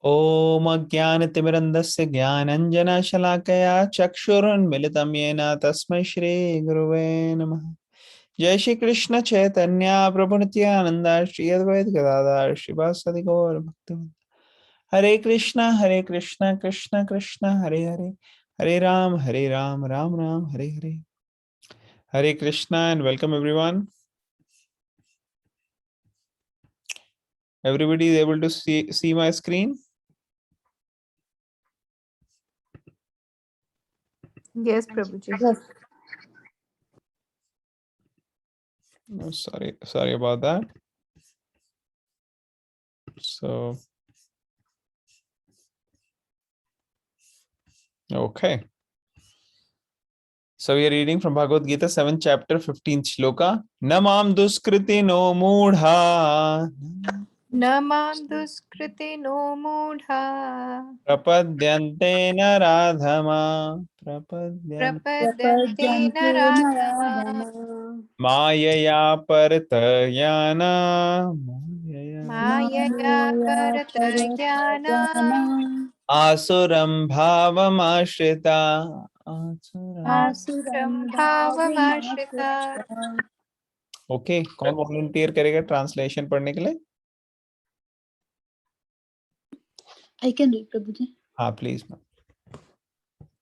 ओम अज्ञानतिमिरन्धस्य ज्ञानञ्जनशलाकया चक्षुरुन्मिलितं येन तस्मै श्रीगुरुवे नमः। जय श्री कृष्ण चैतन्य प्रभु नित्यानंद श्री अद्वैत गदाधर श्रीवासदि गौर भक्तवृंद। हरे कृष्ण कृष्ण कृष्ण हरे हरे, हरे राम राम राम हरे हरे। हरे Krishna and welcome everyone. Everybody is able to see my screen? Yes, Prabhuji. Yes. Oh, sorry about that. So, okay. So we are reading from Bhagavad Gita, 7th chapter, 15th shloka. Namam duskriti no moodha Namam duskriti no mudha prapadyante naradhama prapadyante prapadyante Prapadyante naradhama naradhama mayaya paratayana mayaya Maya paratayana paratayana asuram bhavamashita asuram Asuram bhavamashrita. bhavamashrita. Okay, कौन volunteer करेगा translation पढ़ने के लिए? I can read, Prabhuji. हाँ please.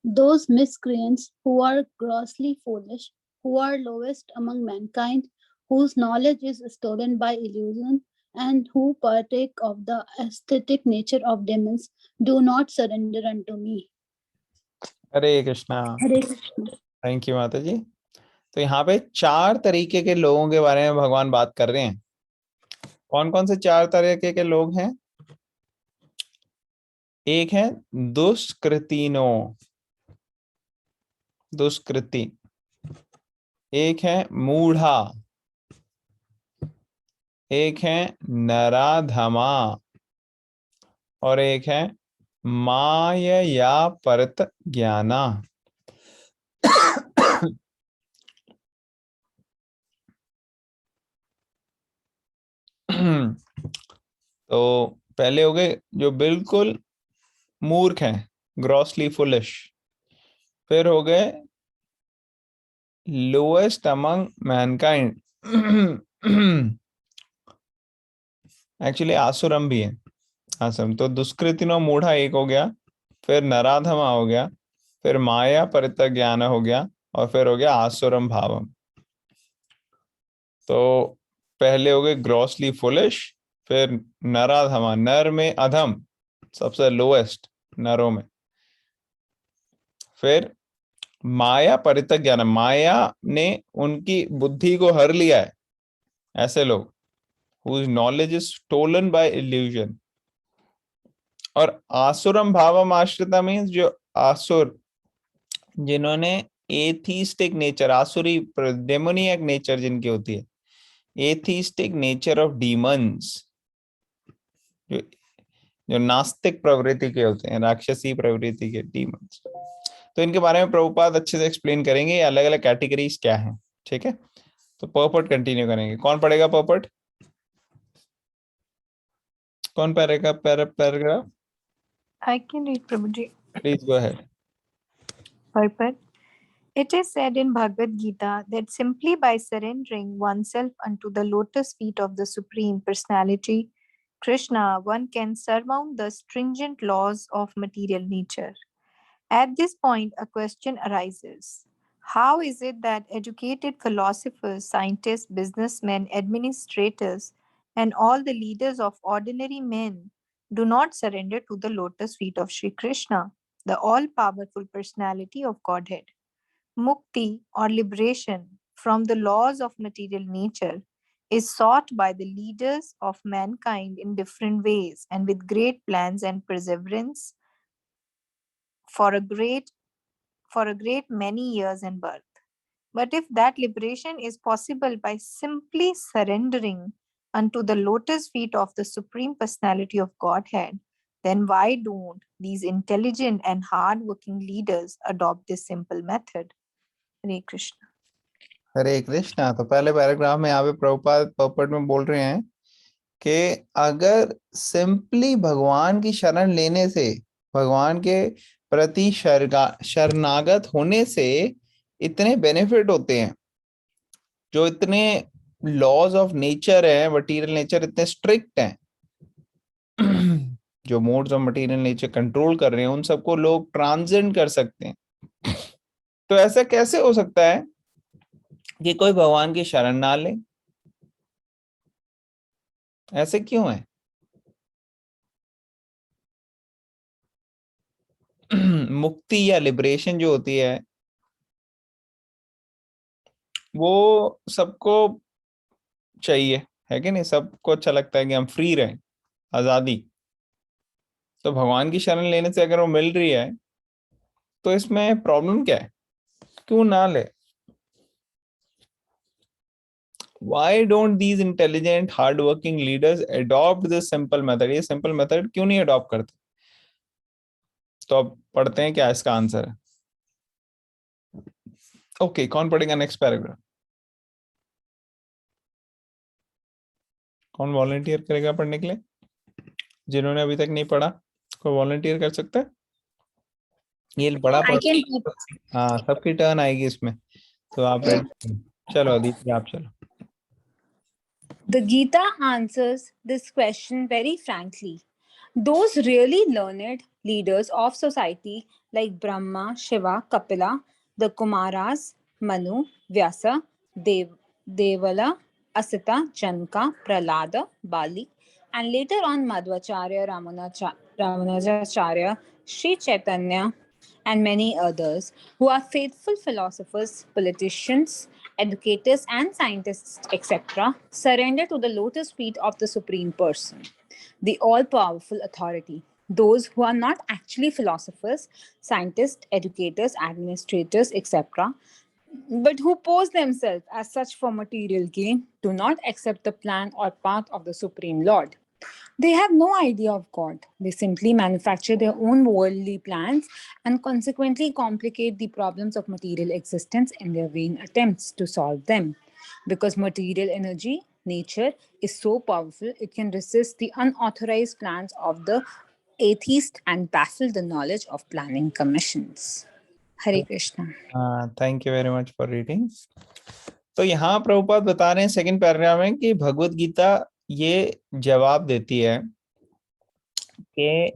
Those miscreants who are grossly foolish, who are lowest among mankind, whose knowledge is stolen by illusion, and who partake of the aesthetic nature of demons, do not surrender unto me. Hare Krishna. Hare Krishna. Thank you माता जी। तो यहाँ पे 4 तरीके के लोगों के बारे में भगवान बात कर रहे हैं। कौन कौन से 4 तरीके के लोग हैं? एक है दुष्कृतिनो, दुष्कृति। एक है मूढ़ा, एक है नराधमा, और एक है मायया परत ज्ञाना। तो पहले हो गए जो बिल्कुल मूर्ख हैं, ग्रॉसली फुलिश। फिर हो गए लोएस्ट अमंग मैनकाइंड, एक्चुअली आसुरम भी है। आसुरम तो दुष्कृतिनो मूढ़ा एक हो गया, फिर नराधमा हो गया, फिर माया परितज्ञान हो गया, और फिर हो गया आसुरम भावम। तो पहले हो गए ग्रॉसली फुलिश, फिर नराधमा, नर में अधम, सबसे लोएस्ट नरों में। फिर माया परितज्ञान, माया ने उनकी बुद्धि को हर लिया है, ऐसे लोग whose knowledge is stolen by illusion। और आसुरम भावम आश्रिता मीन्स जो आसुर, जिन्होंने एथिस्टिक नेचर, आसुरी डेमोनियक नेचर जिनकी होती है, एथिस्टिक नेचर ऑफ डीमंस, जो जो नास्तिक प्रवृत्ति के होते हैं, राक्षसी प्रवृत्ति के डीमंस। तो इनके बारे में प्रभुपाद अच्छे से एक्सप्लेन करेंगे, ये अलग अलग कैटेगरीज क्या हैं। ठीक है, तो पर्पट कंटिन्यू करेंगे। कौन पढ़ेगा पर्पट? कौन पढ़ेगा paragraph? I can read, Prabhuji. Please go ahead. Purport. It is said in Bhagavad Gita that simply by surrendering oneself unto the lotus feet of the Supreme Personality, Krishna, one can surmount the stringent laws of material nature. At this point, a question arises. How is it that educated philosophers, scientists, businessmen, administrators, and all the leaders of ordinary men do not surrender to the lotus feet of Sri Krishna, the all powerful personality of Godhead? Mukti or liberation from the laws of material nature is sought by the leaders of mankind in different ways and with great plans and perseverance for a great many years and birth. But if that liberation is possible by simply surrendering unto the lotus feet of the Supreme Personality of Godhead, then why don't these intelligent and hard-working leaders adopt this simple method? Hare Krishna. हरे कृष्णा। तो पहले paragraph में यहाँ पे प्रभुपाद पर्पट में बोल रहे हैं कि अगर सिंपली भगवान की शरण लेने से, भगवान के प्रति शरणागत होने से इतने बेनिफिट होते हैं, जो इतने लॉज ऑफ नेचर है, मटीरियल नेचर इतने स्ट्रिक्ट हैं, जो modes of material nature control कर रहे हैं, उन सबको लोग ट्रांसेंड कर सकते हैं। तो ऐसा कैसे हो सकता है कि कोई भगवान की शरण ना ले? ऐसे क्यों है? मुक्ति या लिबरेशन जो होती है वो सबको चाहिए, है कि नहीं? सबको अच्छा लगता है कि हम फ्री रहें, आजादी। तो भगवान की शरण लेने से अगर वो मिल रही है तो इसमें प्रॉब्लम क्या है? क्यों ना ले? Why don't these intelligent hardworking leaders adopt this simple method? ये सिंपल मेथड क्यों नहीं अडॉप्ट करते? तो अब पढ़ते हैं क्या इसका आंसर है। ओके, कौन पढ़ेगा नेक्स्ट पैराग्राफ? कौन वॉलंटियर करेगा पढ़ने के लिए? जिन्होंने अभी तक नहीं पढ़ा, कोई वॉलंटियर कर सकता है? ये बड़ा I can हाँ, सबकी टर्न आएगी इसमें, तो आप रेडी? चलो अदिति, आप चलो। The Gita answers this question very frankly. Those really learned leaders of society like Brahma, Shiva, Kapila, the Kumaras, Manu, Vyasa, Devala, Asita, Janka, Prahlada, Bali, and later on Madhvacharya, Ramanujacharya, Sri Chaitanya, and many others who are faithful philosophers, politicians, educators, and scientists, etc., surrender to the lotus feet of the Supreme Person, the all powerful authority. Those who are not actually philosophers, scientists, educators, administrators, etc., but who pose themselves as such for material gain, do not accept the plan or path of the Supreme Lord. They have no idea of God. They simply manufacture their own worldly plans and consequently complicate the problems of material existence in their vain attempts to solve them. Because material energy, nature, is so powerful, it can resist the unauthorized plans of the atheist and baffle the knowledge of planning commissions. Hare Krishna. Thank you very much for reading. तो यहाँ प्रभुपाद बता रहे हैं second paragraph में कि भगवत गीता ये जवाब देती है कि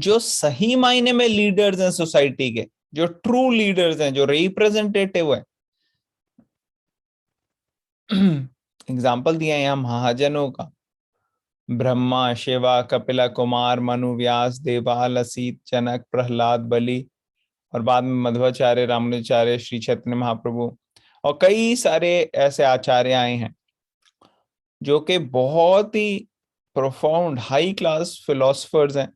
जो सही मायने में लीडर्स हैं सोसाइटी के, जो ट्रू लीडर्स हैं, जो रिप्रेजेंटेटिव है, एग्जाम्पल दिया है यहाँ महाजनों का, ब्रह्मा, शिवा, कपिला, कुमार, मनु, व्यास, देवाल, असीत, जनक, प्रहलाद, बलि, और बाद में मध्वाचार्य, रामानुजाचार्य, श्री चैतन्य महाप्रभु, और कई सारे ऐसे आचार्य आए हैं जो कि बहुत ही प्रोफाउंड हाई क्लास फिलोसफर्स हैं।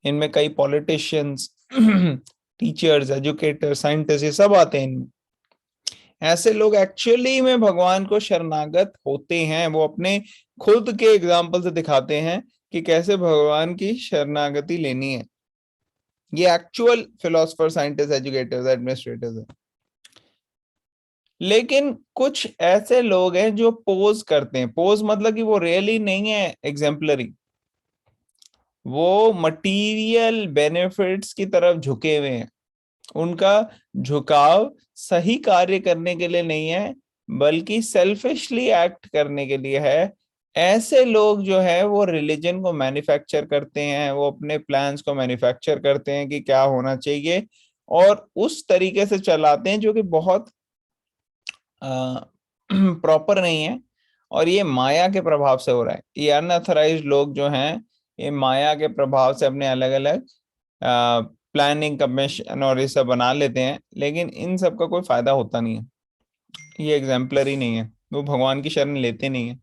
इनमें कई पॉलिटिशियंस, टीचर्स, एजुकेटर्स, साइंटिस्ट, ये सब आते हैं इनमें। ऐसे लोग एक्चुअली में भगवान को शरणागत होते हैं। वो अपने खुद के एग्जाम्पल से दिखाते हैं कि कैसे भगवान की शरणागति लेनी है। ये actual philosopher, scientist, educators, administrators हैं। लेकिन कुछ ऐसे लोग हैं जो पोज करते हैं। पोज मतलब कि वो रियली नहीं है एग्जाम्पलरी, वो मटीरियल बेनिफिट्स की तरफ झुके हुए हैं। उनका झुकाव सही कार्य करने के लिए नहीं है, बल्कि सेल्फिशली एक्ट करने के लिए है। ऐसे लोग जो है वो रिलीजन को मैन्युफैक्चर करते हैं, वो अपने प्लान्स को मैन्युफैक्चर करते हैं कि क्या होना चाहिए, और उस तरीके से चलाते हैं जो कि बहुत प्रॉपर नहीं है। और ये माया के प्रभाव से हो रहा है। ये अनऑथराइज्ड लोग जो हैं, ये माया के प्रभाव से अपने अलग अलग प्लानिंग कमीशन और ये सब बना लेते हैं, लेकिन इन सब का कोई फायदा होता नहीं है। ये एग्जाम्पलरी नहीं है, वो भगवान की शरण लेते नहीं है।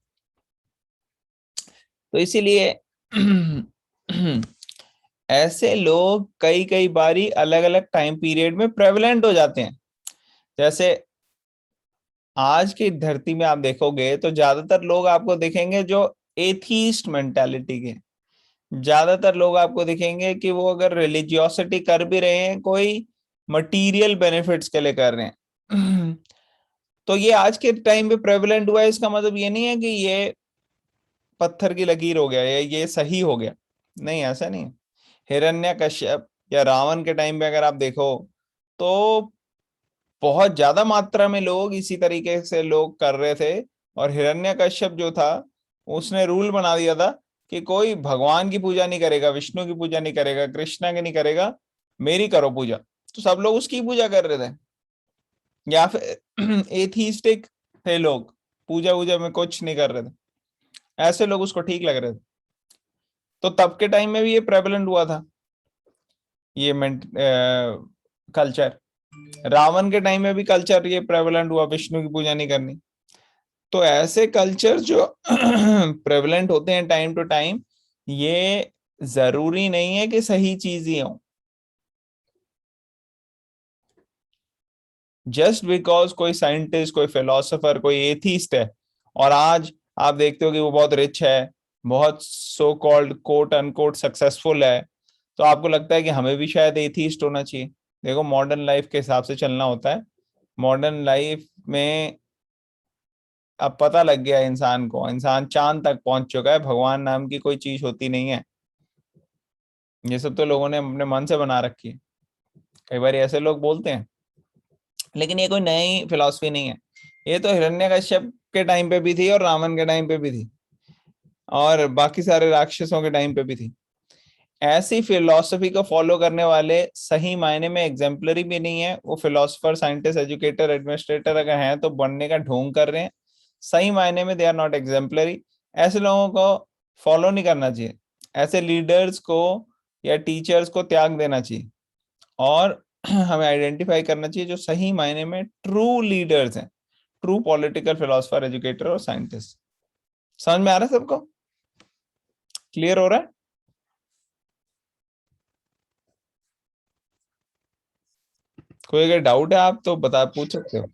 तो इसीलिए ऐसे लोग कई कई बारी अलग अलग टाइम पीरियड में प्रेवलेंट हो जाते हैं। जैसे आज की धरती में आप देखोगे तो ज्यादातर लोग आपको दिखेंगे जो एथीस्ट मेंटालिटी के। ज्यादातर लोग आपको दिखेंगे कि वो अगर रिलीजियोसिटी कर भी रहे हैं, कोई मटेरियल बेनिफिट्स के लिए कर रहे हैं। तो ये आज के टाइम पे प्रेवलेंट हुआ है। इसका मतलब ये नहीं है कि ये पत्थर की लकीर हो गया या ये सही हो गया, नहीं ऐसा नहीं है। हिरण्यकश्यप या रावण के टाइम पे अगर आप देखो तो बहुत ज्यादा मात्रा में लोग इसी तरीके से लोग कर रहे थे, और हिरण्यकश्यप जो था उसने रूल बना दिया था कि कोई भगवान की पूजा नहीं करेगा, विष्णु की पूजा नहीं करेगा, कृष्णा की नहीं करेगा, मेरी करो पूजा। तो सब लोग उसकी पूजा कर रहे थे, या फिर एथीस्टिक थे लोग, पूजा वूजा में कुछ नहीं कर रहे थे, ऐसे लोग उसको ठीक लग रहे थे। तो तब के टाइम में भी ये प्रेवलेंट हुआ था ये कल्चर। रावण के टाइम में भी कल्चर ये प्रेवलेंट हुआ, विष्णु की पूजा नहीं करनी। तो ऐसे कल्चर जो प्रेवलेंट होते हैं टाइम टू टाइम, ये जरूरी नहीं है कि सही चीज ही हो। जस्ट बिकॉज कोई साइंटिस्ट, कोई फिलोसोफर, कोई एथीस्ट है, और आज आप देखते हो कि वो बहुत रिच है, बहुत so called quote unquote successful है, तो आपको लगता है कि हमें भी शायद एथीस्ट होना चाहिए। देखो मॉडर्न लाइफ के हिसाब से चलना होता है। मॉडर्न लाइफ में अब पता लग गया है इंसान को, इंसान चांद तक पहुंच चुका है, भगवान नाम की कोई चीज होती नहीं है। ये सब तो लोगों ने अपने मन से बना रखी है, कई बार ऐसे लोग बोलते हैं, लेकिन ये कोई नई फिलॉसफी नहीं है। ये तो हिरण्यकश्यप के टाइम पे भी थी, और रावण के टाइम पे भी थी, और बाकी सारे राक्षसों के टाइम पे भी थी। ऐसी फिलॉसफी को फॉलो करने वाले सही मायने में एग्जाम्पलरी भी नहीं है। वो फिलोसोफर, साइंटिस्ट, एजुकेटर, एडमिनिस्ट्रेटर अगर हैं तो बनने का ढोंग कर रहे हैं, सही मायने में दे आर नॉट एग्जाम्पलरी। ऐसे लोगों को फॉलो नहीं करना चाहिए, ऐसे लीडर्स को या टीचर्स को त्याग देना चाहिए, और हमें आइडेंटिफाई करना चाहिए जो सही मायने में ट्रू लीडर्स हैं, ट्रू पॉलिटिकल फिलोसफर, एजुकेटर और साइंटिस्ट। समझ में आ रहा है सबको? क्लियर हो रहा है? कोई अगर डाउट है आप तो बता, पूछ सकते हो।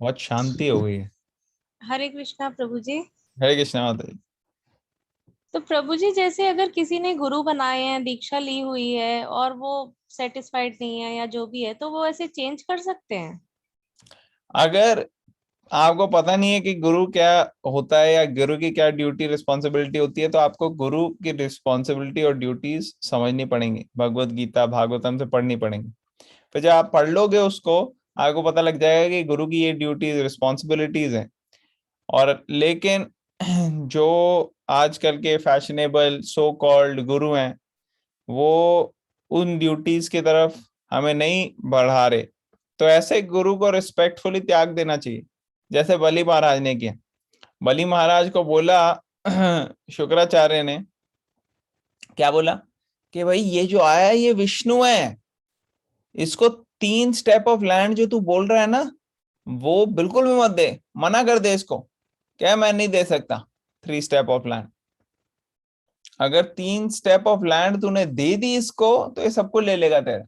बहुत शांति हो गई है। हरे कृष्णा प्रभु जी। हरे कृष्णा माता जी। तो प्रभु जी, जैसे अगर किसी ने गुरु बनाए हैं, दीक्षा ली हुई है, और वो सेटिस्फाइड नहीं है या जो भी है, तो वो ऐसे चेंज कर सकते हैं? अगर आपको पता नहीं है कि गुरु क्या होता है या गुरु की क्या ड्यूटी रिस्पॉन्सिबिलिटी होती है, तो आपको गुरु की रिस्पॉन्सिबिलिटी और ड्यूटीज समझनी पड़ेंगी, भगवत गीता भागवतम से पढ़नी पड़ेंगी। फिर जब आप पढ़ लोगे उसको, आपको पता लग जाएगा कि गुरु की ये ड्यूटीज, रिस्पॉन्सिबिलिटीज हैं। और लेकिन जो आजकल के फैशनेबल सो कॉल्ड गुरु हैं, वो उन ड्यूटीज की तरफ हमें नहीं बढ़ा रहे, तो ऐसे गुरु को रिस्पेक्टफुली त्याग देना चाहिए, जैसे बलि महाराज ने किया। बलि महाराज को बोला शुक्राचार्य ने, क्या बोला कि भाई ये जो आया है ये विष्णु है, इसको 3 स्टेप ऑफ लैंड जो तू बोल रहा है ना, वो बिल्कुल भी मत दे, मना कर दे इसको। क्या मैं नहीं दे सकता 3 स्टेप ऑफ लैंड? अगर 3 स्टेप ऑफ लैंड तूने दे दी इसको, तो ये सबको ले लेगा तेरा,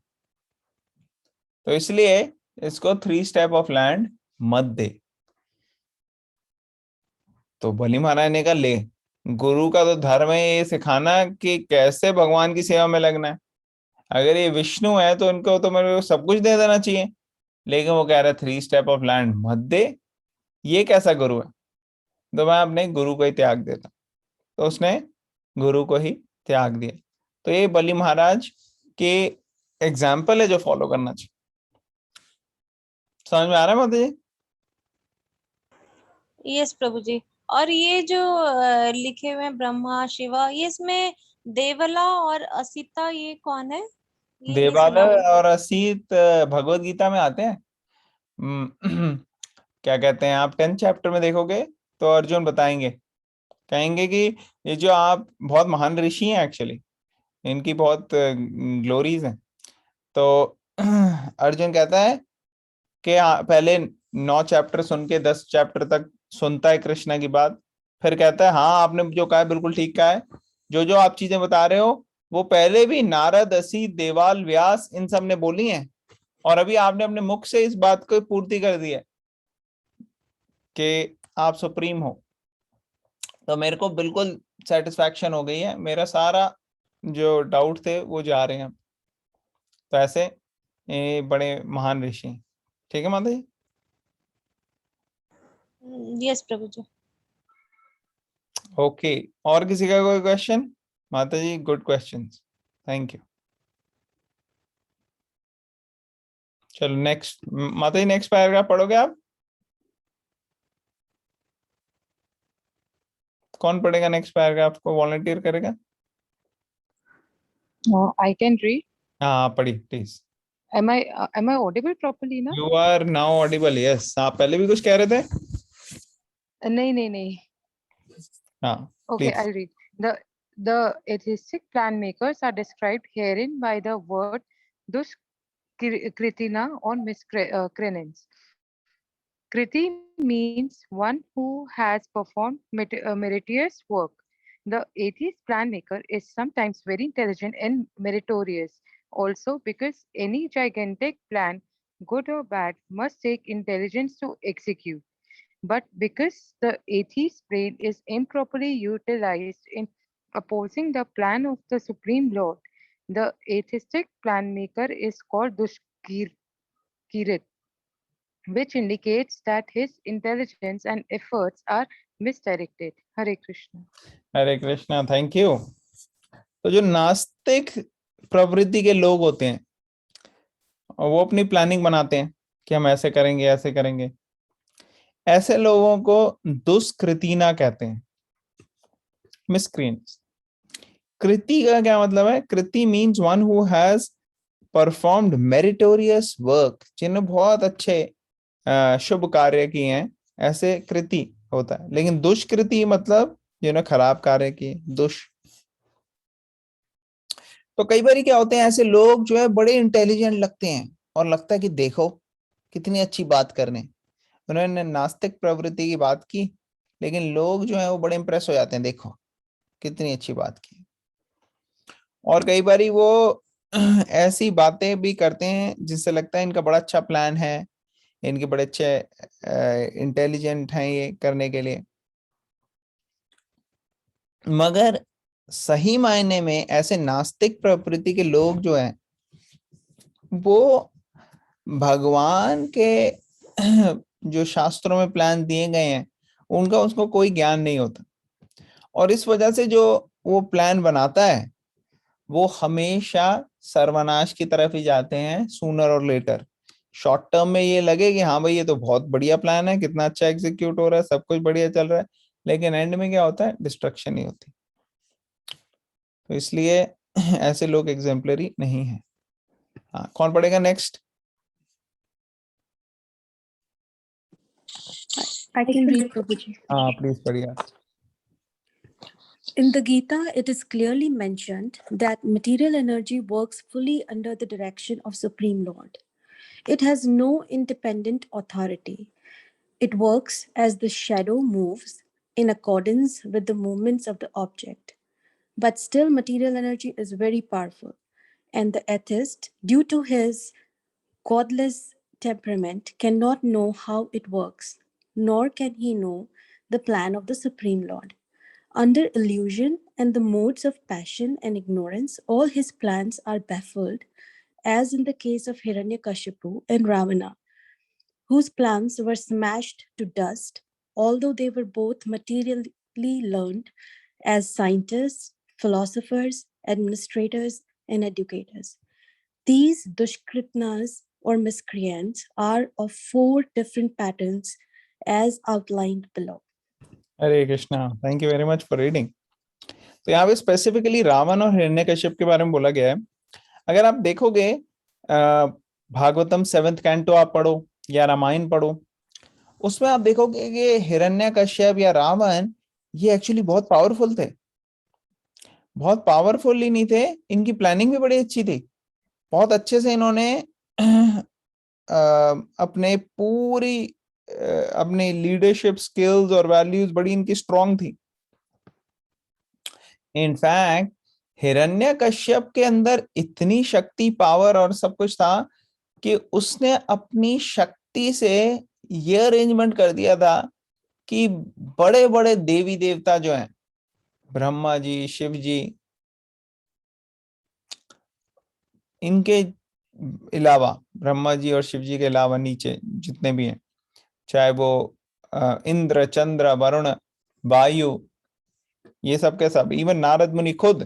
तो इसलिए इसको 3 स्टेप ऑफ लैंड मत दे। तो बलि महाराज ने कहा ले, गुरु का तो धर्म है ये सिखाना कि कैसे भगवान की सेवा में लगना है। अगर ये विष्णु है तो इनको तो मेरे को सब कुछ दे देना चाहिए, लेकिन वो कह रहा है 3 स्टेप ऑफ लैंड मत दे, ये कैसा गुरु है? तो मैं अपने गुरु को ही त्याग देता। तो उसने गुरु को ही त्याग दिया। तो ये बलि महाराज के एग्जाम्पल है जो फॉलो करना चाहिए। समझ में आ रहा है माता जी? यस प्रभु जी। और ये जो लिखे हुए हैं ब्रह्मा शिवा, ये इसमें देवला और असिता, ये कौन है? ये नहीं देवालय सुना मैंने। और असीत भगवत गीता में आते हैं। क्या कहते हैं, आप 10th चैप्टर में देखोगे तो अर्जुन बताएंगे, कहेंगे कि ये जो आप बहुत महान ऋषि हैं एक्चुअली, इनकी बहुत ग्लोरीज हैं। तो अर्जुन कहता है कि पहले 9 चैप्टर सुन के 10 चैप्टर तक सुनता है कृष्णा की बात, फिर कहता है हाँ आपने जो कहा है बिल्कुल ठीक कहा है, जो जो आप चीजें बता रहे हो वो पहले भी नारद, असी, देवाल, व्यास इन सब ने बोली हैं, और अभी आपने अपने मुख से इस बात को पूर्ति कर दी है कि आप सुप्रीम हो। तो मेरे को बिल्कुल सेटिस्फैक्शन हो गई है, मेरा सारा जो डाउट थे वो जा रहे हैं। तो ऐसे ये बड़े महान ऋषि हैं। ठीक है माता जी? यस प्रभु जी। ओके, और किसी का कोई क्वेश्चन? माता जी, गुड क्वेश्चंस, थैंक यू। चलो नेक्स्ट, माता जी नेक्स्ट पैराग्राफ पढ़ोगे आप? कौन पढ़ेगा नेक्स्ट पैराग्राफ को, वॉलंटियर करेगा? I can read. हाँ पढ़िए please. Am I audible properly now? You are now audible, yes. आप पहले भी कुछ कह रहे थे? नहीं. हाँ Okay, please. I'll read. The atheistic plan makers are described herein by the word duskritina or miscreants. Kriti means one who has performed meritorious work. The atheist plan maker is sometimes very intelligent and meritorious also, because any gigantic plan, good or bad, must take intelligence to execute. But because the atheist brain is improperly utilized in opposing the plan of the Supreme Lord, the atheistic plan maker is called Dushkirit, which indicates that his intelligence and efforts are misdirected. Hare Krishna. Hare Krishna, thank you. तो जो नास्तिक प्रवृत्ति के लोग होते हैं, और वो अपनी प्लानिंग बनाते हैं कि हम ऐसे करेंगे ऐसे करेंगे, ऐसे लोगों को दुष्कृतिना कहते हैं, मिसक्रिएंट्स। कृति का क्या मतलब है? कृति means one who has performed meritorious work, जिन्होंने बहुत अच्छे शुभ कार्य किए हैं, ऐसे कृति होता है। लेकिन दुष्कृति मतलब जिन्होंने खराब कार्य किए, दुष्। तो कई बार क्या होते हैं, ऐसे लोग जो है बड़े इंटेलिजेंट लगते हैं और लगता है कि देखो कितनी अच्छी बात करने, उन्होंने नास्तिक प्रवृत्ति की बात की, लेकिन लोग जो है वो बड़े इंप्रेस हो जाते हैं, देखो कितनी अच्छी बात की। और कई बार वो ऐसी बातें भी करते हैं जिससे लगता है इनका बड़ा अच्छा प्लान है, इनके बड़े अच्छे इंटेलिजेंट हैं ये करने के लिए। मगर सही मायने में ऐसे नास्तिक प्रवृत्ति के लोग जो हैं वो भगवान के जो शास्त्रों में प्लान दिए गए हैं उनका उसको कोई ज्ञान नहीं होता, और इस वजह से जो वो प्लान बनाता है वो हमेशा सर्वनाश की तरफ ही जाते हैं, सूनर और लेटर। शॉर्ट टर्म में ये लगे कि हाँ भाई ये तो बहुत बढ़िया प्लान है, कितना अच्छा एग्जीक्यूट हो रहा है, सब कुछ बढ़िया चल रहा है, लेकिन एंड में क्या होता है? डिस्ट्रक्शन ही होती। तो इसलिए ऐसे लोग एग्जाम्पलरी नहीं है। हाँ, कौन पढ़ेगा next? I can read, Prabhuji. हाँ प्लीज पढ़िए। In the Gita, it is clearly mentioned that material energy works fully under the direction of Supreme Lord. It has no independent authority. It works as the shadow moves in accordance with the movements of the object. But still, material energy is very powerful, and the atheist, due to his godless temperament, cannot know how it works, nor can he know the plan of the Supreme Lord. Under illusion and the modes of passion and ignorance, all his plans are baffled, as in the case of Hiranyakashipu and Ravana, whose plans were smashed to dust, although they were both materially learned as scientists, philosophers, administrators, and educators. These Dushkritnas or miscreants are of 4 different patterns as outlined below. Hare Krishna, thank you very much for reading. तो यहाँ पे specifically Ravan और हिरण्यकश्यप के बारे में बोला गया है। अगर आप देखोगे भागवतम 7th कैंटो आप पढ़ो या रामायण पढ़ो, उसमें आप देखोगे कि हिरण्यकश्यप या रावण ये एक्चुअली बहुत पावरफुल थे। बहुत पावरफुल ही नहीं थे, इनकी प्लानिंग भी बड़ी अच्छी थी। बहुत अच्छे से इन्होंने अपने पूरी अपनी लीडरशिप स्किल्स और वैल्यूज बड़ी इनकी स्ट्रांग थी। इनफैक्ट हिरण्यकश्यप के अंदर इतनी शक्ति, पावर और सब कुछ था कि उसने अपनी शक्ति से ये अरेंजमेंट कर दिया था कि बड़े बड़े देवी देवता जो हैं, ब्रह्मा जी, शिव जी, इनके अलावा, ब्रह्मा जी और शिव जी के अलावा नीचे जितने भी हैं, चाहे वो इंद्र, चंद्र, वरुण, वायु, ये सब के सब, इवन नारद मुनि खुद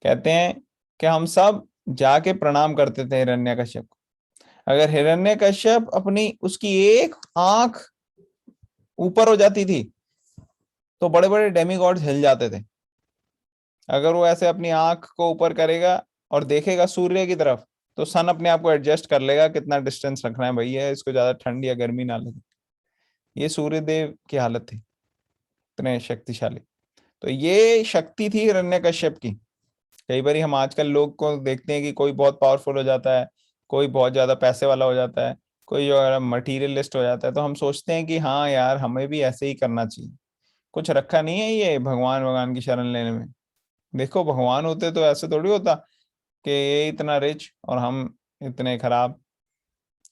कहते हैं कि हम सब जाके प्रणाम करते थे हिरण्यकश्यप को। अगर हिरण्यकश्यप अपनी उसकी एक आंख ऊपर हो जाती थी तो बड़े बड़े डेमीगॉड्स हिल जाते थे। अगर वो ऐसे अपनी आंख को ऊपर करेगा और देखेगा सूर्य की तरफ तो सन अपने आप को एडजस्ट कर लेगा कितना डिस्टेंस रखना है भैया, इसको ज्यादा ठंड या गर्मी ना लगे। ये सूर्य देव की हालत थी, इतने शक्तिशाली। तो ये शक्ति थी हिरण्यकश्यप की। कई बार हम आजकल लोग को देखते हैं कि कोई बहुत पावरफुल हो जाता है, कोई बहुत ज्यादा पैसे वाला हो जाता है, कोई जो मटीरियलिस्ट हो जाता है, तो हम सोचते हैं कि हाँ यार हमें भी ऐसे ही करना चाहिए। कुछ रखा नहीं है ये भगवान की शरण लेने में। देखो भगवान होते तो ऐसे थोड़ी होता कि ये इतना रिच और हम इतने खराब।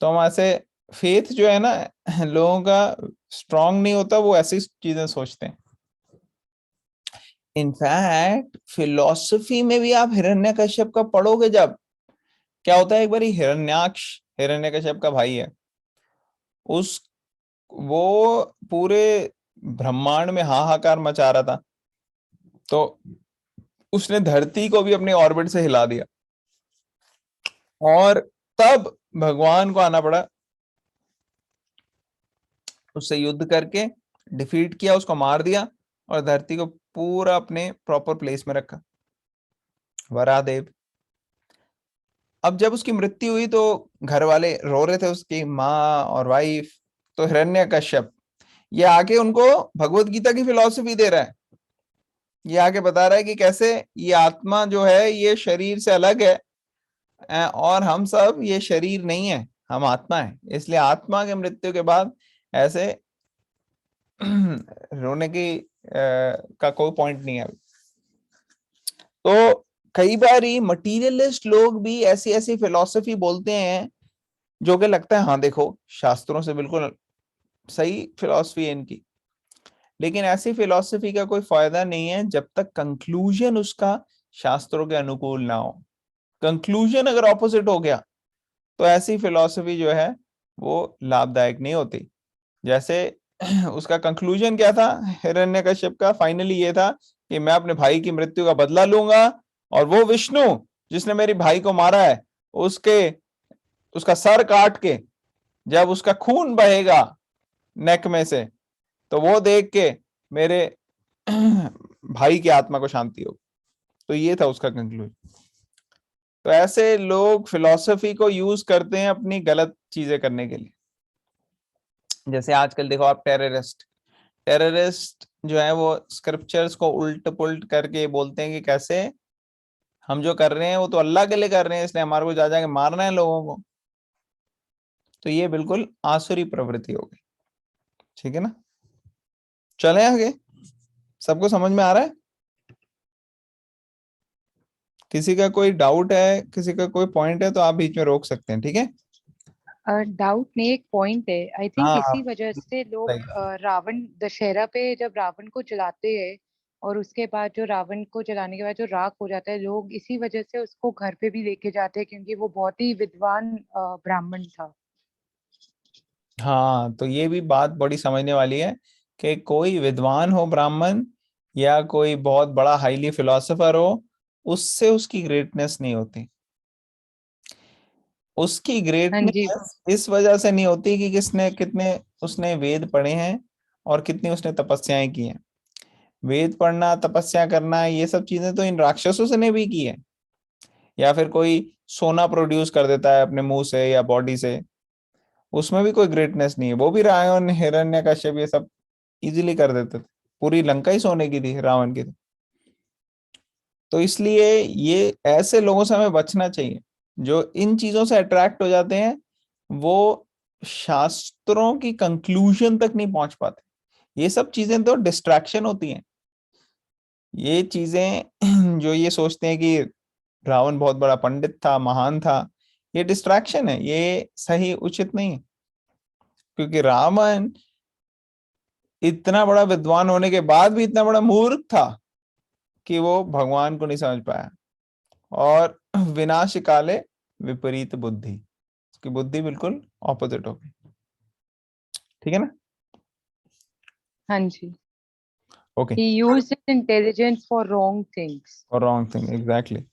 तो हम ऐसे, फेथ जो है ना लोगों का स्ट्रांग नहीं होता, वो ऐसी चीजें सोचते हैं। इनफैक्ट फिलॉसफी में भी आप हिरण्यकश्यप का पढ़ोगे जब, क्या होता है, एक बार हिरण्याक्ष हिरण्यकश्यप का भाई है, उस वो पूरे ब्रह्मांड में हाहाकार मचा रहा था, तो उसने धरती को भी अपने ऑर्बिट से हिला दिया और तब भगवान को आना पड़ा, उससे युद्ध करके डिफीट किया, उसको मार दिया और धरती को पूरा अपने प्रॉपर प्लेस में रखा, वरादेव। अब जब उसकी मृत्यु हुई तो घर वाले रो रहे थे, उसकी माँ और वाइफ। तो हिरण्यकश्यप ये आके उनको भगवत गीता की फिलॉसफी दे रहा है। ये आके बता रहा है कि कैसे ये आत्मा जो है ये शरीर से अलग है और हम सब ये शरीर नहीं है, हम आत्मा है। इसलिए आत्मा के मृत्यु के बाद ऐसे रोने की का कोई पॉइंट नहीं है। तो कई बार ही मटीरियलिस्ट लोग भी ऐसी ऐसी फिलॉसफी बोलते हैं जो कि लगता है हाँ देखो शास्त्रों से बिल्कुल सही फिलॉसफी है इनकी, लेकिन ऐसी फिलॉसफी का कोई फायदा नहीं है जब तक कंक्लूजन उसका शास्त्रों के अनुकूल ना हो। कंक्लूजन अगर ऑपोजिट हो गया तो ऐसी फिलॉसफी जो है वो लाभदायक नहीं होती। जैसे उसका कंक्लूजन क्या था हिरण्यकश्यप का, फाइनली ये था कि मैं अपने भाई की मृत्यु का बदला लूंगा और वो विष्णु जिसने मेरे भाई को मारा है उसका सर काट के जब उसका खून बहेगा नेक में से तो वो देख के मेरे भाई की आत्मा को शांति होगी। तो ये था उसका कंक्लूजन। तो ऐसे लोग फिलॉसफी को यूज करते हैं अपनी गलत चीजें करने के लिए। जैसे आजकल देखो आप टेररिस्ट जो है वो स्क्रिप्चर्स को उल्ट पुल्ट करके बोलते हैं कि कैसे हम जो कर रहे हैं वो तो अल्लाह के लिए कर रहे हैं, इसलिए हमारे को जा जाके मारना है लोगों को। तो ये बिल्कुल आसुरी प्रवृत्ति हो गई। ठीक है ना, चलें आगे। सबको समझ में आ रहा है? किसी का कोई डाउट है, किसी का कोई पॉइंट है तो आप बीच में रोक सकते हैं, ठीक है? डाउट नहीं, एक पॉइंट है। आई थिंक हाँ इसी वजह से लोग रावण दशहरा पे जब रावण को जलाते हैं और उसके बाद जो रावण को जलाने के बाद जो राख हो जाता है, लोग इसी वजह से उसको घर पे भी लेके जाते हैं क्योंकि वो बहुत ही विद्वान ब्राह्मण था। हाँ, तो ये भी बात बड़ी समझने वाली है कि कोई विद्वान हो ब्राह्मण या कोई बहुत बड़ा हाईली फिलोसोफर हो, उससे उसकी ग्रेटनेस नहीं होती। उसकी हाँ जी। ग्रेटनेस इस वजह से नहीं होती कि किसने कितने उसने वेद पढ़े हैं और कितनी उसने तपस्याएं की हैं। वेद पढ़ना, तपस्या करना, ये सब चीजें तो इन राक्षसों से ने भी की है। या फिर कोई सोना प्रोड्यूस कर देता है अपने मुंह से या बॉडी से, उसमें भी कोई ग्रेटनेस नहीं है। वो भी रावण, हिरण्यकश्यप ये सब इजीली कर देते थे। पूरी लंका ही सोने की थी रावण की। तो इसलिए ये ऐसे लोगों से हमें बचना चाहिए जो इन चीजों से अट्रैक्ट हो जाते हैं, वो शास्त्रों की कंक्लूजन तक नहीं पहुंच पाते। ये सब चीजें तो डिस्ट्रैक्शन होती हैं। ये चीजें जो ये सोचते हैं कि रावण बहुत बड़ा पंडित था, महान था, ये डिस्ट्रैक्शन है, ये सही उचित नहीं है। क्योंकि रावण इतना बड़ा विद्वान होने के बाद भी इतना बड़ा मूर्ख था कि वो भगवान को नहीं समझ पाया। और विनाश काले विपरीत बुद्धि, उसकी बुद्धि बिल्कुल ऑपोजिट हो गई। ठीक है ना? हाँ जी. Okay, He used his intelligence for wrong things. और रॉन्ग थिंग, एग्जैक्टली.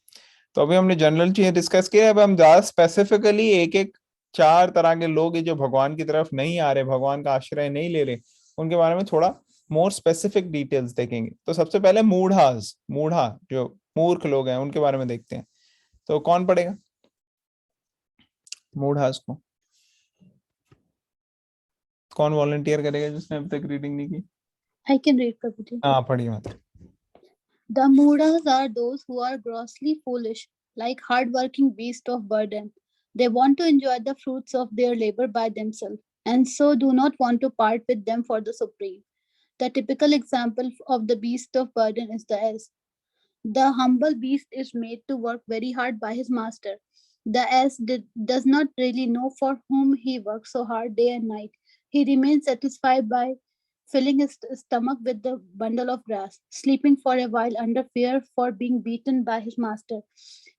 तो अभी हमने जनरल चीजें डिस्कस की, अब हम ज्यादा स्पेसिफिकली एक एक 4 तरह के लोग हैं जो भगवान की तरफ नहीं आ रहे, भगवान का आश्रय नहीं ले रहे, उनके बारे में थोड़ा मोर स्पेसिफिक डिटेल्स देखेंगे. तो सबसे पहले मूढ़ास, मूढ़ा जो मूर्ख लोग हैं उनके बारे में देखते हैं. तो कौन पढ़ेगा मूढ़ास को? कौन वॉलंटियर करेगा जिसने अभी तक रीडिंग नहीं की? I can read, Prabhuji. हाँ पढ़िए मत. The Mudas are those who are grossly foolish, like hard-working beasts of burden. They want to enjoy the fruits of their labor by themselves, and so do not want to part with them for the supreme. The typical example of the beast of burden is the ass. The humble beast is made to work very hard by his master. The ass does not really know for whom he works so hard day and night. He remains satisfied by filling his stomach with the bundle of grass, sleeping for a while under fear for being beaten by his master,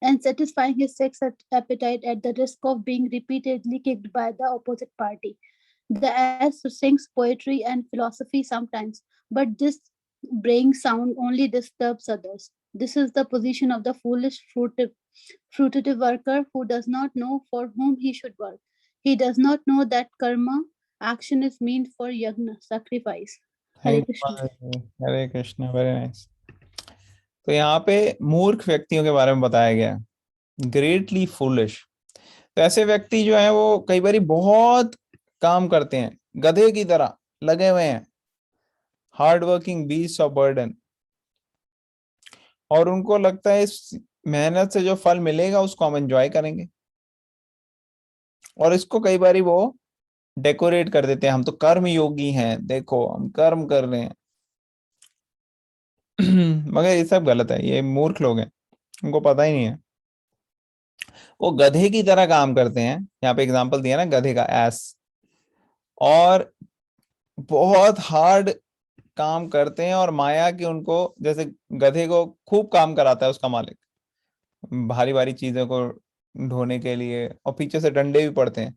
and satisfying his sex appetite at the risk of being repeatedly kicked by the opposite party. The ass sings poetry and philosophy sometimes, but this braying sound only disturbs others. This is the position of the foolish fruitive worker who does not know for whom he should work. He does not know that karma action is meant for yagna, sacrifice. Hare Krishna. Hare Krishna, very nice. तो यहाँ पे मूर्ख व्यक्तियों के बारे में बताया गया, ग्रेटली फूलिश. तो ऐसे व्यक्ति जो है वो कई बार बहुत काम करते हैं, गधे की तरह लगे हुए हैं, hard working beast of burden, और उनको लगता है इस मेहनत से जो फल मिलेगा उसको हम एंजॉय करेंगे, और इसको कई बार वो डेकोरेट कर देते हैं, हम तो कर्म योगी हैं, देखो हम कर्म कर रहे हैं. मगर ये सब गलत है, ये मूर्ख लोग हैं, उनको पता ही नहीं है. वो गधे की तरह काम करते हैं, यहाँ पे एग्जांपल दिया ना गधे का, एस, और बहुत हार्ड काम करते हैं, और माया की उनको, जैसे गधे को खूब काम कराता है उसका मालिक भारी भारी चीजों को ढोने के लिए, और पीछे से डंडे भी पड़ते हैं,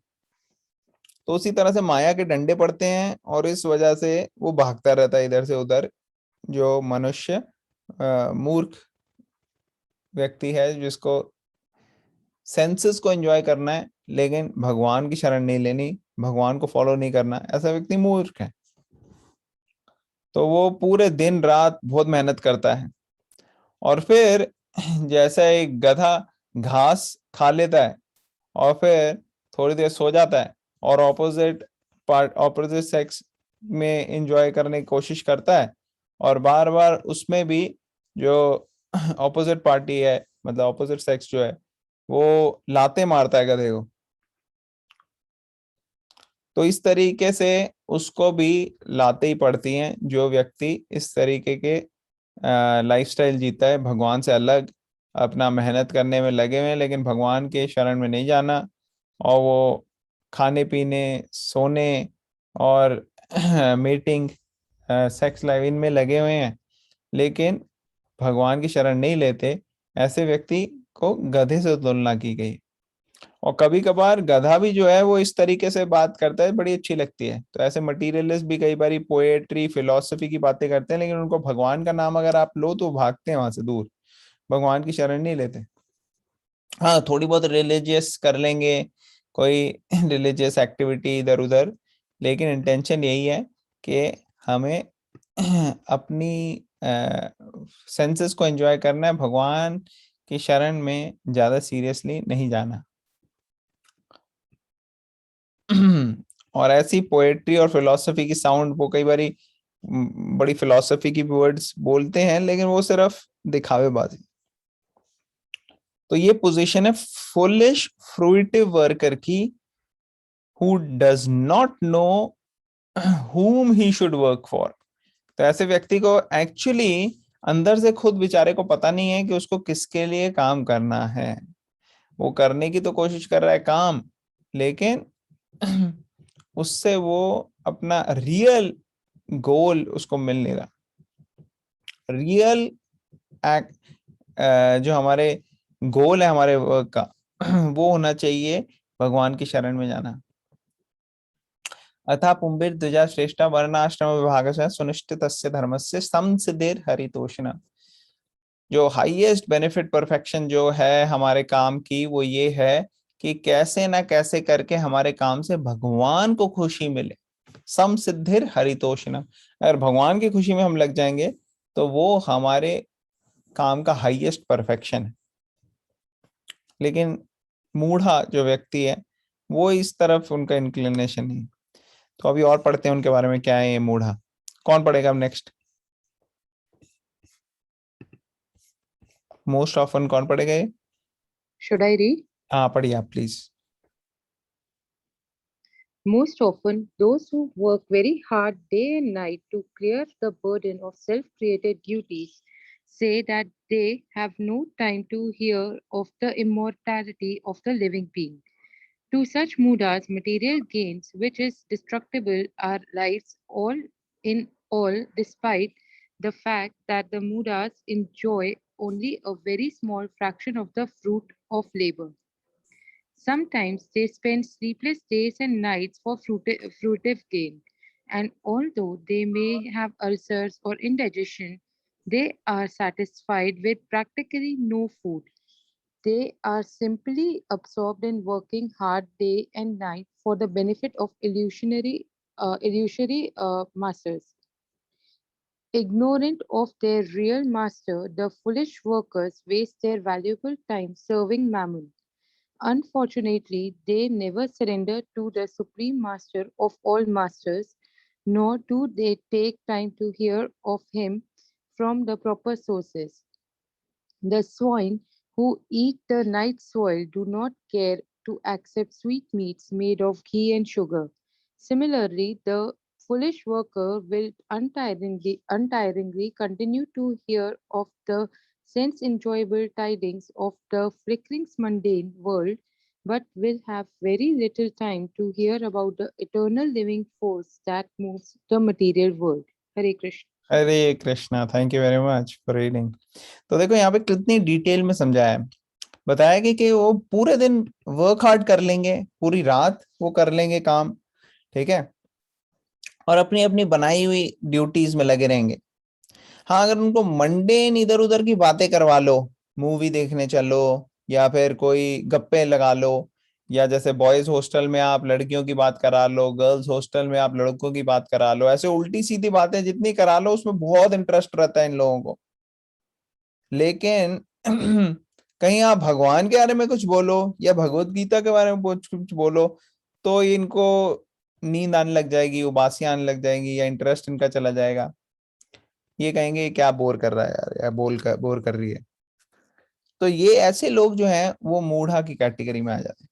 तो उसी तरह से माया के डंडे पड़ते हैं, और इस वजह से वो भागता रहता है इधर से उधर. जो मनुष्य मूर्ख व्यक्ति है, जिसको सेंसेस को एंजॉय करना है लेकिन भगवान की शरण नहीं लेनी, भगवान को फॉलो नहीं करना, ऐसा व्यक्ति मूर्ख है. तो वो पूरे दिन रात बहुत मेहनत करता है, और फिर जैसा एक गधा घास खा लेता है और फिर थोड़ी देर सो जाता है, और ऑपोजिट सेक्स में एंजॉय करने की कोशिश करता है, और बार बार उसमें भी जो ऑपोजिट पार्टी है, मतलब ऑपोजिट सेक्स जो है, वो लाते मारता है गधे को. तो इस तरीके से उसको भी लाते ही पड़ती हैं. जो व्यक्ति इस तरीके के लाइफस्टाइल जीता है, भगवान से अलग, अपना मेहनत करने में लगे हुए हैं लेकिन भगवान के शरण में नहीं जाना, और वो खाने पीने, सोने और मीटिंग, सेक्स लाइफ इनमें लगे हुए हैं, लेकिन भगवान की शरण नहीं लेते, ऐसे व्यक्ति को गधे से तुलना की गई. और कभी कभार गधा भी जो है वो इस तरीके से बात करता है, बड़ी अच्छी लगती है. तो ऐसे मटीरियलिस्ट भी कई बार पोएट्री, फिलोसफी की बातें करते हैं, लेकिन उनको भगवान का नाम अगर आप लो तो भागते हैं वहां से दूर, भगवान की शरण नहीं लेते. हाँ, थोड़ी बहुत रिलीजियस कर लेंगे, कोई रिलीजियस एक्टिविटी इधर उधर, लेकिन इंटेंशन यही है कि हमें अपनी सेंसेस को एंजॉय करना है, भगवान की शरण में ज्यादा सीरियसली नहीं जाना. और ऐसी पोएट्री और फिलोसफी की साउंड, वो कई बारी बड़ी फिलोसफी की वर्ड्स बोलते हैं, लेकिन वो सिर्फ दिखावेबाजी. तो ये पोजीशन है फुलिश फ्रूटिव वर्कर की, who does not know whom he should work for. तो ऐसे व्यक्ति को एक्चुअली अंदर से खुद बेचारे को पता नहीं है कि उसको किसके लिए काम करना है. वो करने की तो कोशिश कर रहा है काम, लेकिन उससे वो अपना रियल गोल उसको मिल नहीं रहा. रियल जो हमारे गोल है हमारे वर्क का, वो होना चाहिए भगवान की शरण में जाना. अथा पुंभिर द्विजा श्रेष्ठा वर्णाश्रम विभागशः सुनिश्चितस्य धर्मस्य संसिद्धिर हरितोषिणा। जो हाईएस्ट बेनिफिट परफेक्शन जो है हमारे काम की वो ये है कि कैसे ना कैसे करके हमारे काम से भगवान को खुशी मिले। समसिद्धिर हरितोषिणम, अगर भगवान की खुशी में हम लग जाएंगे तो वो हमारे काम का हाईएस्ट परफेक्शन है। लेकिन मूढ़ा जो व्यक्ति है वो इस तरफ उनका इंक्लिनेशन नहीं। तो अभी और पढ़ते हैं उनके बारे में, क्या है ये मूढ़ा। कौन पढ़ेगा अब नेक्स्ट? मोस्ट ऑफन कौन पढ़ेगा ये? Should I read? हाँ पढ़िए आप please. Most often, those who work very hard day and night to clear the burden of self-created duties say that they have no time to hear of the immortality of the living being. To such mudas, material gains, which is destructible, are lives all in all, despite the fact that the mudas enjoy only a very small fraction of the fruit of labor. Sometimes they spend sleepless days and nights for fruitive gain, and although they may have ulcers or indigestion, they are satisfied with practically no food. They are simply absorbed in working hard day and night for the benefit of illusory masters. Ignorant of their real master, the foolish workers waste their valuable time serving Mammon. Unfortunately, they never surrender to the Supreme Master of all masters, nor do they take time to hear of him from the proper sources. The swine who eat the night soil do not care to accept sweetmeats made of ghee and sugar. Similarly, the foolish worker will untiringly continue to hear of the sense enjoyable tidings of the flickering mundane world, but will have very little time to hear about the eternal living force that moves the material world. Hare Krishna. Hare Krishna, thank you very much for reading. तो देखो यहाँ पे कितनी detail में समझाया है। बताया कि वो पूरे दिन वर्क हार्ड कर लेंगे, पूरी रात वो कर लेंगे काम, ठीक है, और अपनी अपनी बनाई हुई ड्यूटीज में लगे रहेंगे। हाँ, अगर उनको मंडेन इधर उधर की बातें करवा लो, मूवी देखने चलो या फिर कोई गप्पे लगा लो, या जैसे बॉयज हॉस्टल में आप लड़कियों की बात करा लो, गर्ल्स हॉस्टल में आप लड़कों की बात करा लो, ऐसे उल्टी सीधी बातें जितनी करा लो उसमें बहुत इंटरेस्ट रहता है इन लोगों को। लेकिन कहीं आप भगवान के बारे में कुछ बोलो या भगवत गीता के बारे में कुछ बोलो तो इनको नींद आने लग जाएगी, उबासी आने लग जाएगी, या इंटरेस्ट इनका चला जाएगा। ये कहेंगे क्या बोर कर रहा है यार, या बोर कर रही है। तो ये ऐसे लोग जो हैं वो मूढ़ा की कैटेगरी में आ जाते हैं।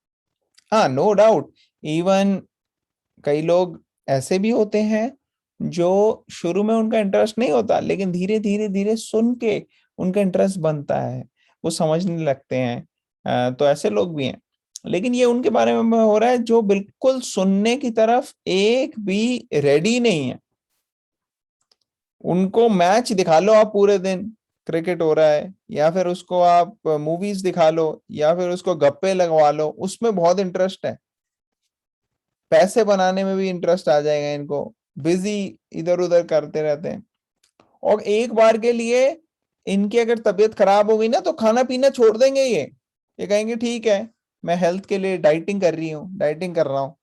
हाँ, नो डाउट, इवन कई लोग ऐसे भी होते हैं जो शुरू में उनका इंटरेस्ट नहीं होता, लेकिन धीरे धीरे धीरे सुन के उनका इंटरेस्ट बनता है, वो समझने लगते हैं। तो ऐसे लोग भी हैं। लेकिन ये उनके बारे में हो रहा है जो बिल्कुल सुनने की तरफ एक भी रेडी नहीं है। उनको मैच दिखा लो आप पूरे दिन, क्रिकेट हो रहा है, या फिर उसको आप मूवीज दिखा लो, या फिर उसको गप्पे लगवा लो, उसमें बहुत इंटरेस्ट है। पैसे बनाने में भी इंटरेस्ट आ जाएगा इनको, बिजी इधर उधर करते रहते हैं। और एक बार के लिए इनकी अगर तबीयत खराब हो गई ना तो खाना पीना छोड़ देंगे। ये कहेंगे ठीक है, मैं हेल्थ के लिए डाइटिंग कर रहा हूँ,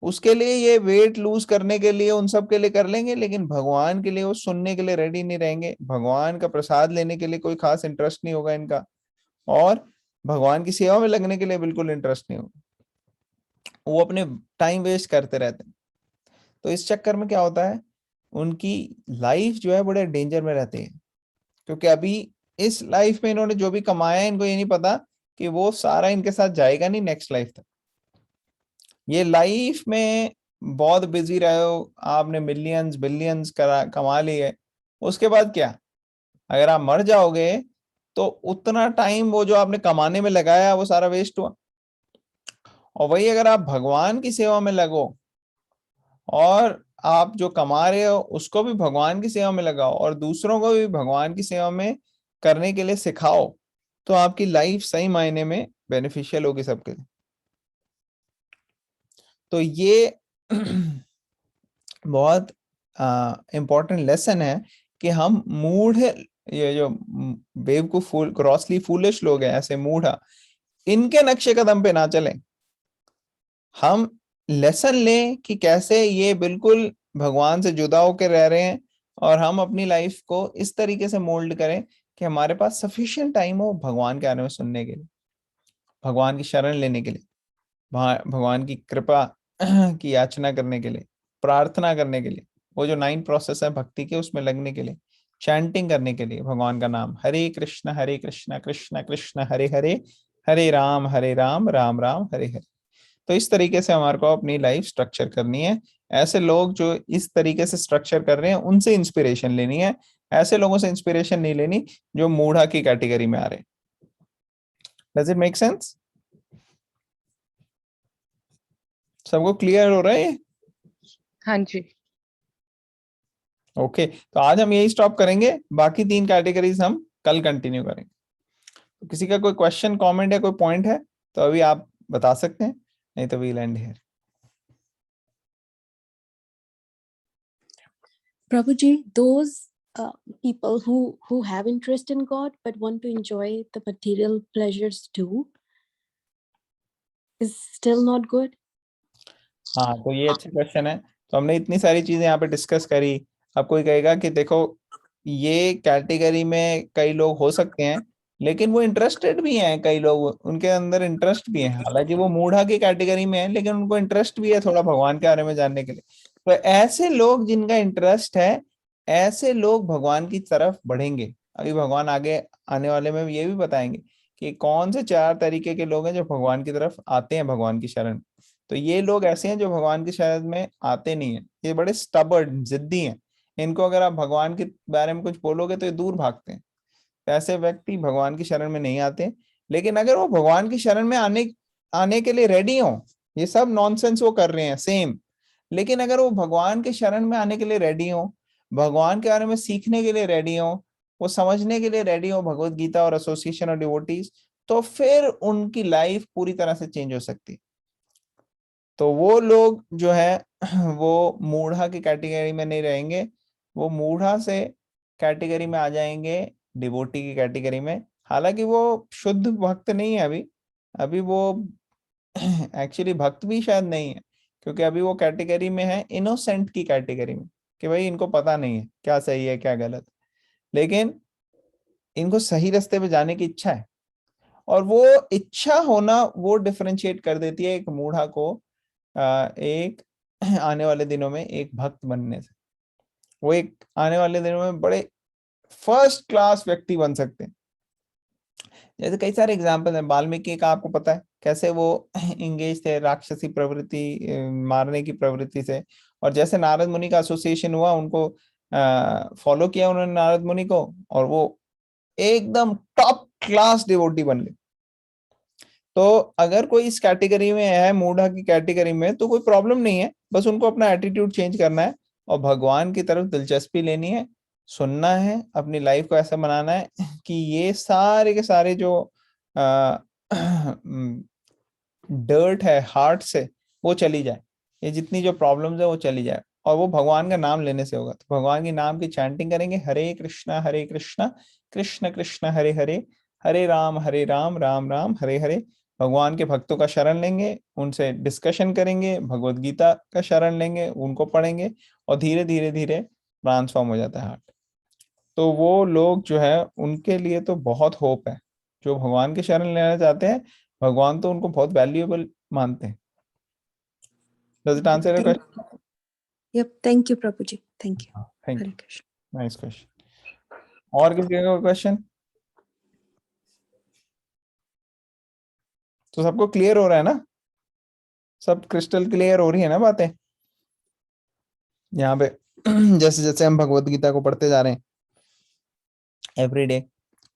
उसके लिए ये वेट लूज करने के लिए उन सब के लिए कर लेंगे, लेकिन भगवान के लिए वो सुनने के लिए रेडी नहीं रहेंगे। भगवान का प्रसाद लेने के लिए कोई खास इंटरेस्ट नहीं होगा इनका, और भगवान की सेवा में लगने के लिए बिल्कुल इंटरेस्ट नहीं होगा। वो अपने टाइम वेस्ट करते रहते हैं। तो इस चक्कर में क्या होता है, उनकी लाइफ जो है बड़े डेंजर में रहती है, क्योंकि अभी इस लाइफ में इन्होंने जो भी कमाया है इनको ये नहीं पता कि वो सारा इनके साथ जाएगा नहीं नेक्स्ट लाइफ तक। ये लाइफ में बहुत बिजी रहे हो, आपने मिलियंस बिलियंस कमा लिए, उसके बाद क्या? अगर आप मर जाओगे तो उतना टाइम वो जो आपने कमाने में लगाया वो सारा वेस्ट हुआ। और वही अगर आप भगवान की सेवा में लगो और आप जो कमा रहे हो उसको भी भगवान की सेवा में लगाओ और दूसरों को भी भगवान की सेवा में करने के लिए सिखाओ, तो आपकी लाइफ सही मायने में बेनिफिशियल होगी सबके लिए। तो ये बहुत इम्पोर्टेंट लेसन है कि हम मूढ़, ये जो बेवकूफ ग्रॉसली फूलिश लोग हैं, ऐसे मूढ़ा, इनके नक्शे कदम पे ना चलें। हम लेसन लें कि कैसे ये बिल्कुल भगवान से जुदा होकर रह रहे हैं, और हम अपनी लाइफ को इस तरीके से मोल्ड करें कि हमारे पास सफिशिएंट टाइम हो भगवान के आने में सुनने के लिए, भगवान की शरण लेने के लिए, भगवान की कृपा की याचना करने के लिए, प्रार्थना करने के लिए, वो जो 9 प्रोसेस है भक्ति के उसमें लगने के लिए, चैंटिंग करने के लिए भगवान का नाम, हरे कृष्ण कृष्ण कृष्ण हरे हरे, हरे राम राम राम हरे हरे। तो इस तरीके से हमारे को अपनी लाइफ स्ट्रक्चर करनी है। ऐसे लोग जो इस तरीके से स्ट्रक्चर कर रहे हैं उनसे इंस्पिरेशन लेनी है, ऐसे लोगों से इंस्पिरेशन नहीं लेनी जो मूढ़ा की कैटेगरी में आ रहे हैं। Does it make sense? सबको क्लियर हो रहा है ये? हाँ जी। ओके, तो आज हम यही स्टॉप करेंगे, बाकी 3 कैटेगरीज हम कल कंटिन्यू करेंगे। तो किसी का कोई क्वेश्चन, कमेंट या कोई पॉइंट है तो अभी आप बता सकते हैं, नहीं तो we'll end here. Prabhuji, those people who have interest in God but want to enjoy the material pleasures too, is still not good? हाँ, तो ये अच्छा क्वेश्चन है। तो हमने इतनी सारी चीजें यहाँ पे डिस्कस करी। अब कोई कहेगा कि देखो ये कैटेगरी में कई लोग हो सकते हैं, लेकिन वो इंटरेस्टेड भी हैं, कई लोग उनके अंदर इंटरेस्ट भी है, हालांकि वो मूढ़ा की कैटेगरी में है लेकिन उनको इंटरेस्ट भी है थोड़ा भगवान के बारे में जानने के लिए। तो ऐसे लोग जिनका इंटरेस्ट है, ऐसे लोग भगवान की तरफ बढ़ेंगे। अभी भगवान आगे आने वाले में ये भी बताएंगे कि कौन से 4 तरीके के लोग हैं जो भगवान की तरफ आते हैं, भगवान की शरण। तो ये लोग ऐसे हैं जो भगवान की शरण में आते नहीं है, ये बड़े स्टबर्न, जिद्दी हैं। इनको अगर आप भगवान के बारे में कुछ बोलोगे तो ये दूर भागते हैं। तो ऐसे व्यक्ति भगवान की शरण में नहीं आते। लेकिन अगर वो भगवान की शरण में आने के लिए रेडी हो, ये सब नॉनसेंस वो कर रहे हैं सेम, लेकिन अगर वो भगवान के शरण में आने के लिए रेडी हो, भगवान के बारे में सीखने के लिए रेडी हो, वो समझने के लिए रेडी हो भगवत गीता और एसोसिएशन और डिवोटीज, तो फिर उनकी लाइफ पूरी तरह से चेंज हो सकती है। तो वो लोग जो है वो मूढ़ा की कैटेगरी में नहीं रहेंगे, वो मूढ़ा से कैटेगरी में आ जाएंगे डिवोटी की कैटेगरी में। हालांकि वो शुद्ध भक्त नहीं है अभी, अभी वो एक्चुअली भक्त भी शायद नहीं है, क्योंकि अभी वो कैटेगरी में है इनोसेंट की कैटेगरी में, कि भाई इनको पता नहीं है क्या सही है क्या गलत, लेकिन इनको सही रास्ते पे जाने की इच्छा है। और वो इच्छा होना वो डिफरेंशिएट कर देती है एक मूढ़ा को एक आने वाले दिनों में एक भक्त बनने से। वो एक आने वाले दिनों में बड़े फर्स्ट क्लास व्यक्ति बन सकते हैं। जैसे कई सारे एग्जाम्पल हैं, वाल्मीकि का आपको पता है कैसे वो इंगेज थे राक्षसी प्रवृत्ति, मारने की प्रवृत्ति से, और जैसे नारद मुनि का एसोसिएशन हुआ, उनको फॉलो किया उन्होंने नारद मुनि को, और वो एकदम टॉप क्लास डिवोटी बन गए। तो अगर कोई इस कैटेगरी में है, मूढ़ा की कैटेगरी में, तो कोई प्रॉब्लम नहीं है, बस उनको अपना एटीट्यूड चेंज करना है और भगवान की तरफ दिलचस्पी लेनी है, सुनना है, अपनी लाइफ को ऐसा बनाना है कि ये सारे के सारे जो डर्ट है हार्ट से वो चली जाए, ये जितनी जो प्रॉब्लम्स है वो चली जाए, और वो भगवान का नाम लेने से होगा। तो भगवान के नाम की चैंटिंग करेंगे, हरे कृष्णा कृष्ण कृष्ण हरे हरे, हरे राम राम राम हरे हरे। भगवान के भक्तों का शरण लेंगे, उनसे डिस्कशन करेंगे, भगवत गीता का शरण लेंगे, उनको पढ़ेंगे, और धीरे धीरे धीरे ट्रांसफॉर्म हो जाता है हार्ट। तो वो लोग जो है उनके लिए तो बहुत होप है, जो भगवान के शरण लेना चाहते हैं, भगवान तो उनको बहुत वैल्यूएबल मानते हैं। Does it answer your question? Yep. Thank you, Prabhuji. Thank you. Thank Hare you. Krishna. Nice question. और किसी का क्वेश्चन? तो सबको क्लियर हो रहा है ना? सब क्रिस्टल क्लियर हो रही है ना बातें यहाँ पे? जैसे जैसे हम भगवत गीता को पढ़ते जा रहे हैं एवरी डे,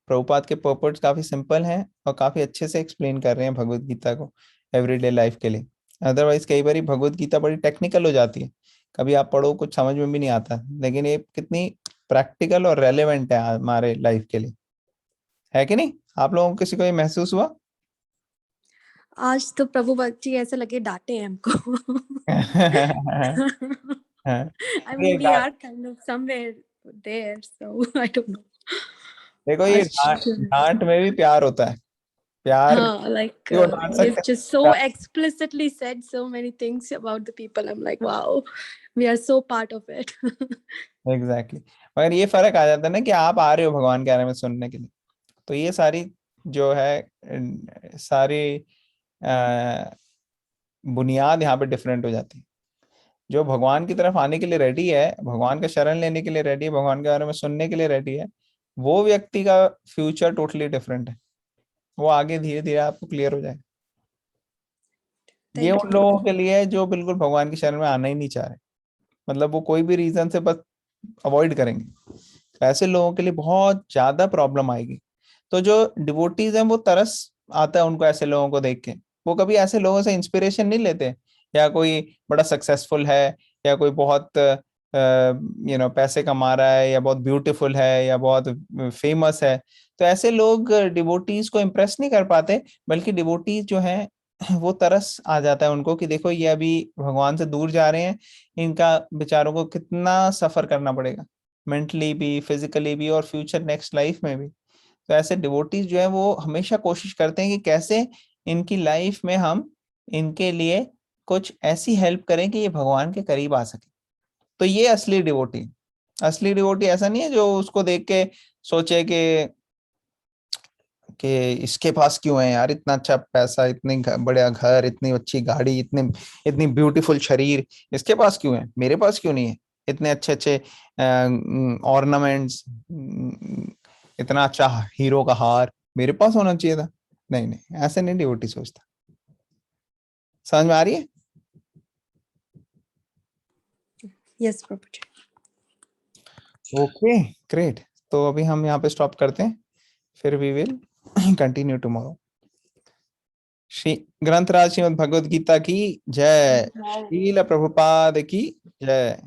प्रभुपाद के पर्पस काफी सिंपल हैं और काफी अच्छे से एक्सप्लेन कर रहे हैं भगवत गीता को एवरीडे लाइफ के लिए। अदरवाइज कई बार भगवत गीता बड़ी टेक्निकल हो जाती है, कभी आप पढ़ो कुछ समझ में भी नहीं आता, लेकिन ये कितनी प्रैक्टिकल और रेलेवेंट है हमारे लाइफ के लिए, है कि नहीं? आप लोगों को किसी को ये महसूस हुआ? आज तो प्रभु जी ऐसे लगे डांटे हैं हमको। हाँ, I ये mean, we डांट, are kind of somewhere there, so I don't know. देखो ये डांट, डांट में भी प्यार होता है, प्यार Like को डांट you've सकते just so हैं। explicitly said so many things about the people. I'm like, wow, we are so part of it. Exactly, मगर ये फर्क आ जाता है ना कि आप आ रहे हो भगवान के बारे में सुनने के लिए, तो ये सारी जो है सारी बुनियाद यहाँ पे डिफरेंट हो जाती है। जो भगवान की तरफ आने के लिए रेडी है, भगवान का शरण लेने के लिए रेडी है, भगवान के बारे में सुनने के लिए रेडी है, वो व्यक्ति का फ्यूचर टोटली डिफरेंट है। वो आगे धीरे धीरे आपको क्लियर हो जाएगा। ये Thank उन you. लोगों के लिए है जो बिल्कुल भगवान की शरण में आना ही नहीं चाह रहे, मतलब वो कोई भी रीजन से बस अवॉइड करेंगे, तो ऐसे लोगों के लिए बहुत ज्यादा प्रॉब्लम आएगी। तो जो डिवोटीज हैं वो तरस आता है उनको ऐसे लोगों को देख के, वो कभी ऐसे लोगों से इंस्पिरेशन नहीं लेते, या कोई बड़ा सक्सेसफुल है या कोई बहुत पैसे कमा रहा है या बहुत ब्यूटीफुल है या बहुत फेमस है, तो ऐसे लोग डिवोटीज को इम्प्रेस नहीं कर पाते, बल्कि डिवोटीज जो है वो तरस आ जाता है उनको कि देखो ये अभी भगवान से दूर जा रहे हैं, इनका बेचारों को कितना सफर करना पड़ेगा, मेंटली भी, फिजिकली भी, और फ्यूचर नेक्स्ट लाइफ में भी। तो ऐसे डिवोटीज जो है वो हमेशा कोशिश करते हैं कि कैसे इनकी लाइफ में हम इनके लिए कुछ ऐसी हेल्प करें कि ये भगवान के करीब आ सके। तो ये असली डिवोटी, असली डिवोटी ऐसा नहीं है जो उसको देख के सोचे कि इसके पास क्यों है यार इतना अच्छा पैसा, इतने बढ़िया घर, इतनी अच्छी गाड़ी, इतनी ब्यूटीफुल शरीर, इसके पास क्यों है, मेरे पास क्यों नहीं है, इतने अच्छे अच्छे ऑर्नामेंट्स, इतना अच्छा हीरो का हार मेरे पास होना चाहिए था। नहीं नहीं, ऐसे नहीं डिवोटी सोचता। समझ में आ रही है? Yes, Prabhuji. ओके ग्रेट, तो अभी हम यहाँ पे स्टॉप करते हैं, फिर we will continue tomorrow. Shri ग्रंथराज श्रीमद् भगवद गीता की जय, श्रील प्रभुपाद की जय।